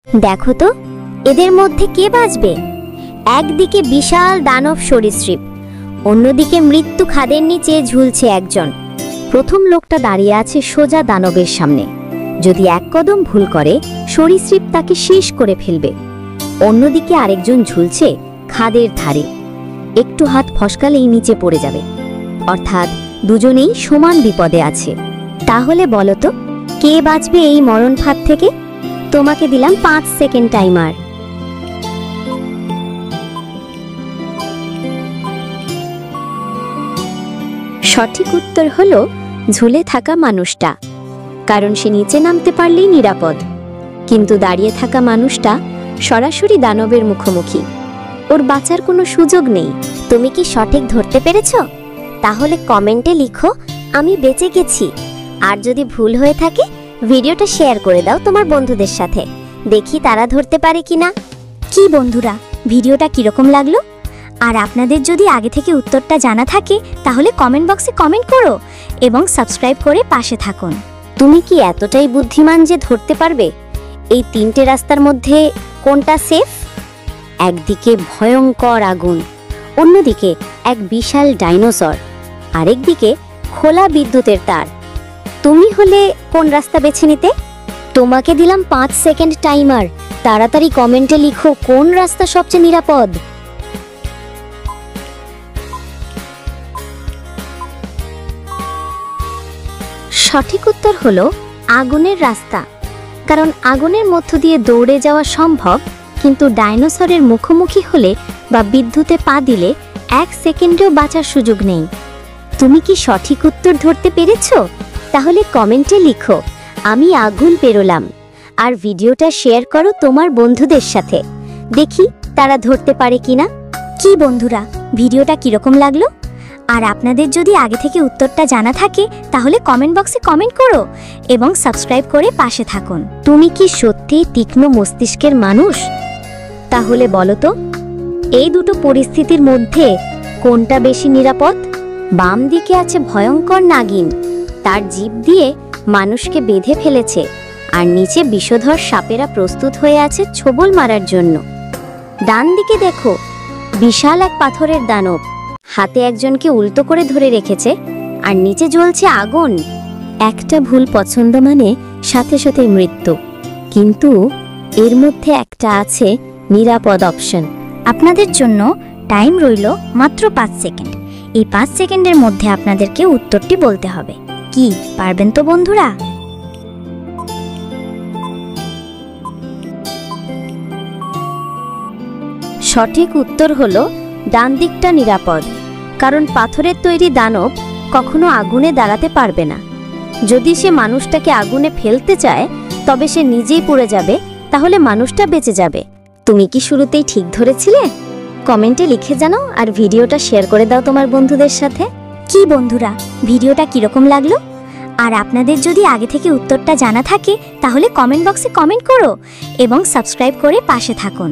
দেখো তো এদের মধ্যে কে বাঁচবে। একদিকে বিশাল দানব সরীসৃপ, অন্যদিকে মৃত্যু খাদের নিচে ঝুলছে একজন। প্রথম লোকটা দাঁড়িয়ে আছে সোজা দানবের সামনে। যদি এক কদম ভুল করে সরীসৃপ তাকে শেষ করে ফেলবে। অন্যদিকে আরেকজন ঝুলছে খাদের ধারে, একটু হাত ফসকালেই নিচে পড়ে যাবে। অর্থাৎ দুজনেই সমান বিপদে আছে। তাহলে বলো তো কে বাঁচবে এই মরণ ফাঁদ থেকে? তোমাকে দিলাম 5 সেকেন্ড টাইমার। সঠিক উত্তর হলো ঝুলে থাকা মানুষটা, কারণ সে নিচে নামতে পারলেই নিরাপদ। কিন্তু দাঁড়িয়ে থাকা মানুষটা সরাসরি দানবের মুখোমুখি, ওর বাঁচার কোনো সুযোগ নেই। তুমি কি সঠিক ধরতে পেরেছ? তাহলে কমেন্টে লিখো আমি বেঁচে গেছি। আর যদি ভুল হয়ে থাকে ভিডিওটা শেয়ার করে দাও তোমার বন্ধুদের সাথে, দেখি তারা ধরতে পারে কিনা। কি বন্ধুরা, ভিডিওটা কিরকম লাগলো? আর আপনাদের যদি আগে থেকে উত্তরটা জানা থাকে তাহলে কমেন্ট বক্সে কমেন্ট করো এবং সাবস্ক্রাইব করে পাশে থাকুন। তুমি কি এতটাই বুদ্ধিমান যে ধরতে পারবে এই 3টে রাস্তার মধ্যে কোনটা সেফ? একদিকে ভয়ঙ্কর আগুন, অন্যদিকে এক বিশাল ডাইনোসর, আরেকদিকে খোলা বিদ্যুতের তার। তুমি হলে কোন রাস্তা বেছে নিতে? তোমাকে দিলাম 5 সেকেন্ড টাইমার। তাড়াতাড়ি কমেন্টে লিখো কোন রাস্তা সবচেয়ে নিরাপদ। সঠিক উত্তর হলো আগুনের রাস্তা, কারণ আগুনের মধ্য দিয়ে দৌড়ে যাওয়া সম্ভব, কিন্তু ডাইনোসরের মুখোমুখি হলে বা বিদ্যুতে পা দিলে 1 সেকেন্ডেও বাঁচার সুযোগ নেই। তুমি কি সঠিক উত্তর ধরতে পেরেছো? তাহলে কমেন্টে লিখো আমি আগুন পেরোলাম। আর ভিডিওটা শেয়ার করো তোমার বন্ধুদের সাথে, দেখি তারা ধরতে পারে কিনা। কি বন্ধুরা, ভিডিওটা কিরকম লাগলো? আর আপনাদের যদি আগে থেকে উত্তরটা জানা থাকে তাহলে কমেন্ট বক্সে কমেন্ট করো এবং সাবস্ক্রাইব করে পাশে থাকুন। তুমি কি সত্যিই তীক্ষ্ণ মস্তিষ্কের মানুষ? তাহলে বলো তো এই দুটো পরিস্থিতির মধ্যে কোনটা বেশি নিরাপদ? বাম দিকে আছে ভয়ঙ্কর নাগিন, তার জিভ দিয়ে মানুষকে বেঁধে ফেলেছে, আর নিচে বিষধর সাপেরা প্রস্তুত হয়ে আছে ছোবল মারার জন্য। ডান দিকে দেখো বিশাল এক পাথরের দানব, হাতে একজনকে উল্টো করে ধরে রেখেছে আর নিচে জ্বলছে আগুন। একটা ভুল পছন্দ মানে সাথে সাথে মৃত্যু, কিন্তু এর মধ্যে একটা আছে নিরাপদ অপশন। আপনাদের জন্য টাইম রইল মাত্র 5 সেকেন্ড। এই 5 সেকেন্ডের মধ্যে আপনাদেরকে উত্তরটি বলতে হবে। কি পারবেন তো বন্ধুরা? সঠিক উত্তর হলো ডান দিকটা নিরাপদ, কারণ পাথরের তৈরি দানব কখনো আগুনে দাঁড়াতে পারবে না। যদি সে মানুষটাকে আগুনে ফেলতে চায় তবে সে নিজেই পুড়ে যাবে, তাহলে মানুষটা বেঁচে যাবে। তুমি কি শুরুতেই ঠিক ধরেছিলে? কমেন্টে লিখে জানাও আর ভিডিওটা শেয়ার করে দাও তোমার বন্ধুদের সাথে। কি বন্ধুরা, ভিডিওটা কিরকম লাগলো? আর আপনাদের যদি আগে থেকে উত্তরটা জানা থাকে তাহলে কমেন্ট বক্সে কমেন্ট করো এবং সাবস্ক্রাইব করে পাশে থাকুন।